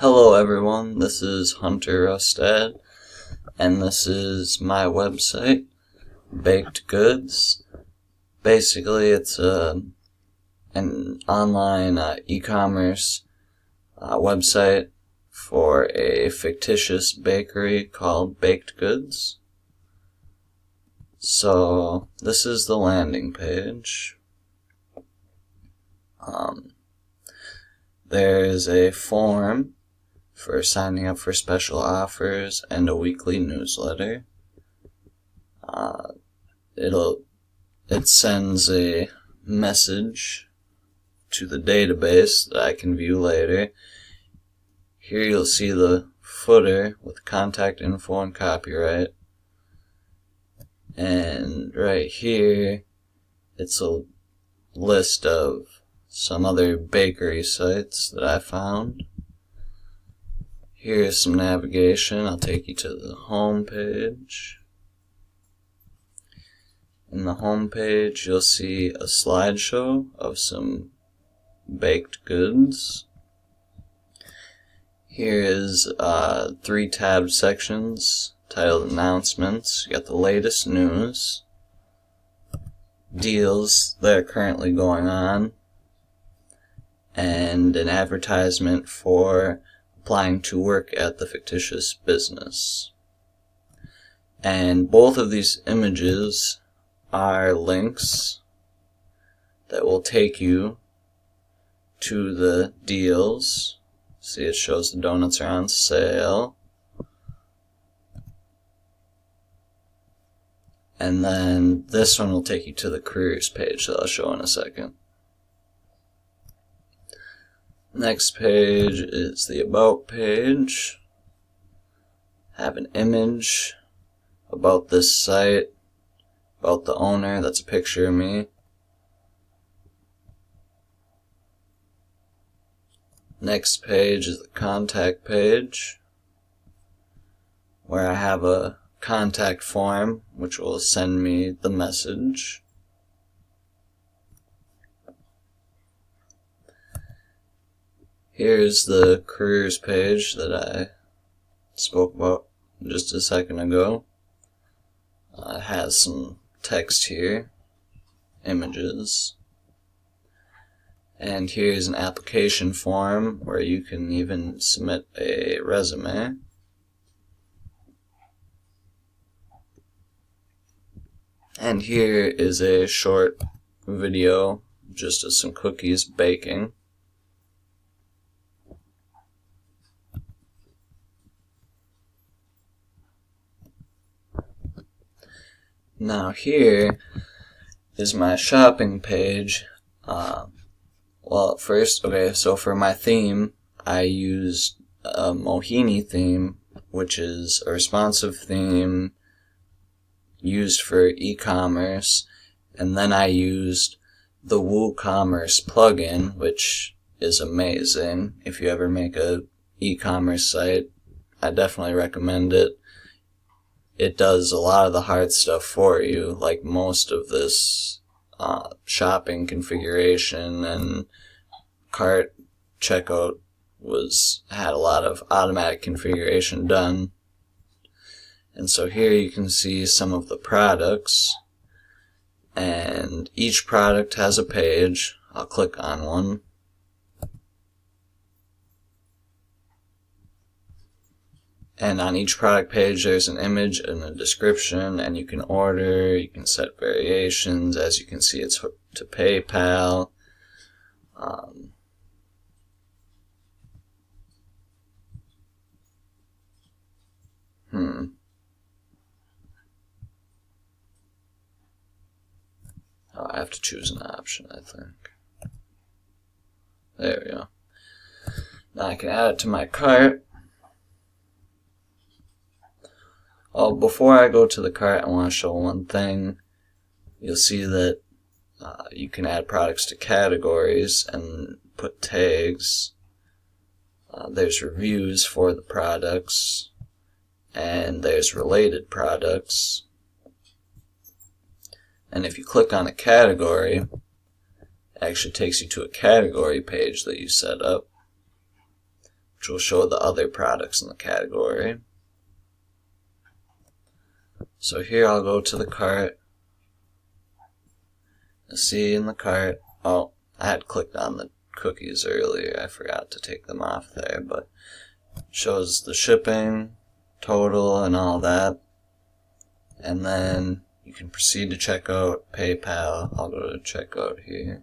Hello everyone, this is Hunter Rustad, and this is my website, Baked Goods. Basically, it's an online e-commerce website for a fictitious bakery called Baked Goods. So, this is the landing page. There's a form for signing up for special offers and a weekly newsletter. It sends a message to the database that I can view later. Here you'll see the footer with contact info and copyright. And right here, it's a list of some other bakery sites that I found. Here's some navigation. I'll take you to the home page. In the home page, you'll see a slideshow of some baked goods. Here is 3 tab sections titled Announcements. You got the latest news, deals that are currently going on, and an advertisement for applying to work at the fictitious business. And both of these images are links that will take you to the deals. See, it shows the donuts are on sale. And then this one will take you to the careers page that I'll show in a second. Next page is the About page. Have an image about this site, about the owner. That's a picture of me. Next page is the Contact page, where I have a contact form which will send me the message. Here's the careers page that I spoke about just a second ago. It has some text here, images, and here's an application form where you can even submit a resume. And here is a short video just of some cookies baking. Now here is my shopping page. Well, first, so for my theme, I used a Mohini theme, which is a responsive theme used for e-commerce, and then I used the WooCommerce plugin, which is amazing. If you ever make a e-commerce site, I definitely recommend it. It does a lot of the hard stuff for you, like most of this shopping configuration and cart checkout had a lot of automatic configuration done. And so here you can see some of the products, and each product has a page. I'll click on one. And on each product page there's an image and a description, and you can order, you can set variations. As you can see, it's hooked to PayPal. Oh, I have to choose an option, I think. There we go. Now I can add it to my cart. Oh, before I go to the cart, I want to show one thing. You'll see that you can add products to categories and put tags. There's reviews for the products, and there's related products. And if you click on a category, it actually takes you to a category page that you set up. which will show the other products in the category. So here I'll go to the cart. You'll see in the cart, oh, I had clicked on the cookies earlier, I forgot to take them off there, but it shows the shipping, total, and all that. And then you can proceed to checkout, PayPal. I'll go to checkout here.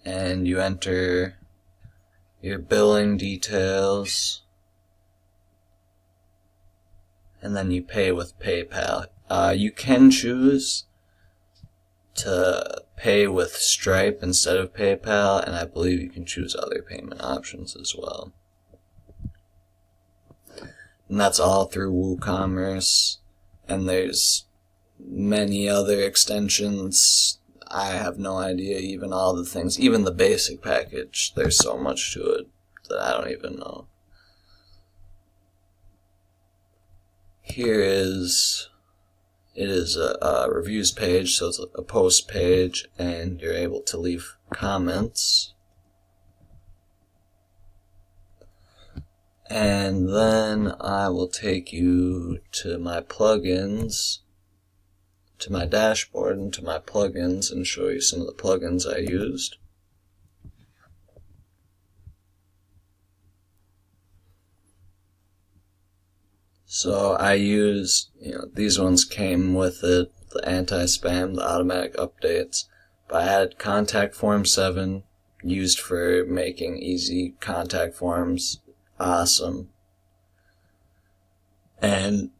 And you enter your billing details. And then you pay with PayPal. You can choose to pay with Stripe instead of PayPal, and I believe you can choose other payment options as well. And that's all through WooCommerce, and there's many other extensions. I have no idea even all the things, even the basic package, there's so much to it that I don't even know. Here is, it is a reviews page, so it's a post page, and you're able to leave comments. And then I will take you to my plugins, to my dashboard and to my plugins, and show you some of the plugins I used. So I used, these ones came with it, the anti-spam, the automatic updates, but I added Contact Form 7, used for making easy contact forms. Awesome. And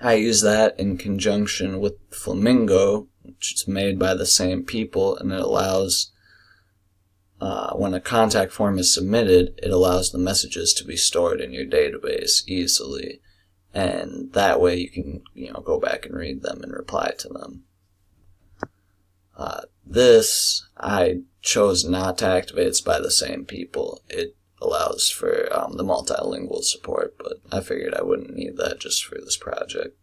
I use that in conjunction with Flamingo, which is made by the same people, and it allows, when a contact form is submitted, it allows the messages to be stored in your database easily, and that way you can, go back and read them and reply to them. This, I chose not to activate. It's by the same people. It allows for the multilingual support, but I figured I wouldn't need that just for this project.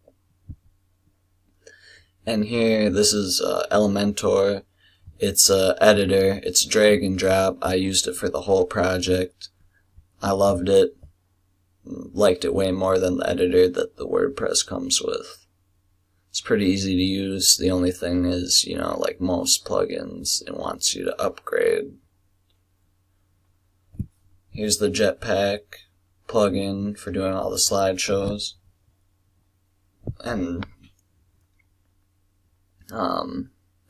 And here, this is Elementor. It's an editor. It's drag and drop. I used it for the whole project. I loved it. Liked it way more than the editor that the WordPress comes with. It's pretty easy to use. The only thing is, like most plugins, it wants you to upgrade. Here's the Jetpack plugin for doing all the slideshows. And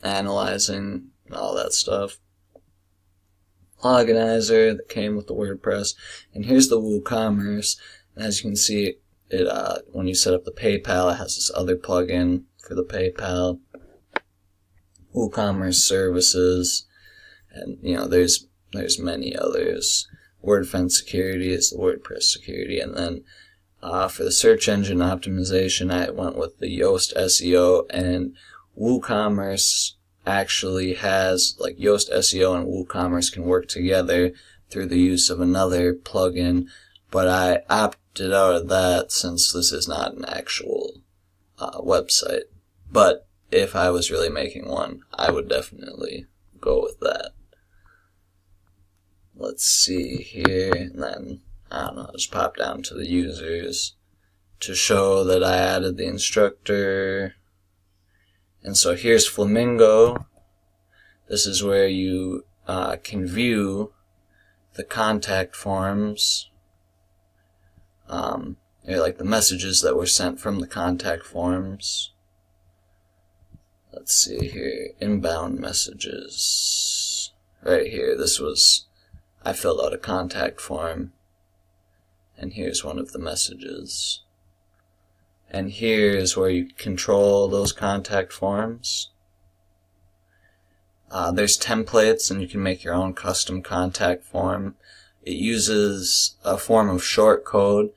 analyzing all that stuff. Organizer that came with the WordPress. And here's the WooCommerce. And as you can see, it when you set up the PayPal, it has this other plugin for the PayPal. WooCommerce services. And, there's many others. WordFence security is the WordPress security, and then for the search engine optimization, I went with the Yoast SEO, and WooCommerce actually has, like, Yoast SEO and WooCommerce can work together through the use of another plugin, but I opted out of that since this is not an actual website. But if I was really making one, I would definitely go with that. Let's see here, and then, just pop down to the users to show that I added the instructor. And so here's Flamingo. This is where you can view the contact forms, like the messages that were sent from the contact forms. Let's see here, inbound messages. Right here, I filled out a contact form, and here's one of the messages. And here is where you control those contact forms. There's templates, and you can make your own custom contact form. It uses a form of shortcode,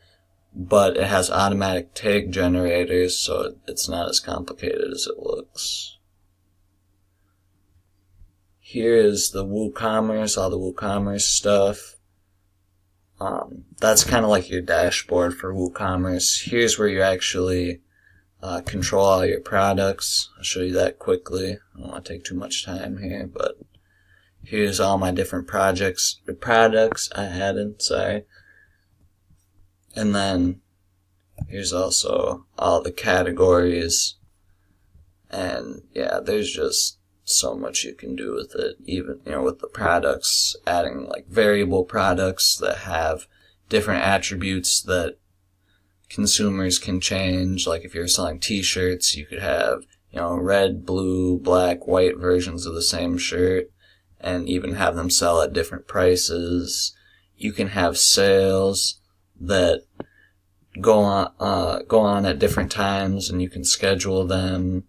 but it has automatic tag generators, so it's not as complicated as it looks. Here is the WooCommerce, all the WooCommerce stuff. That's kind of like your dashboard for WooCommerce. Here's where you actually control all your products. I'll show you that quickly. I don't want to take too much time here, but here's all my different products I added, sorry. And then here's also all the categories. And yeah, there's just so much you can do with it, even, with the products, adding like variable products that have different attributes that consumers can change. Like if you're selling t-shirts, you could have, red, blue, black, white versions of the same shirt, and even have them sell at different prices. You can have sales that go on at different times, and you can schedule them.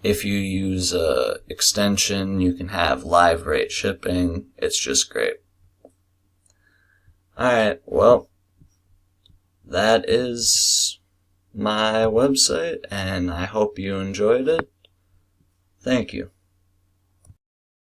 If you use a extension, you can have live rate shipping. It's just great. Alright, well, that is my website, and I hope you enjoyed it. Thank you.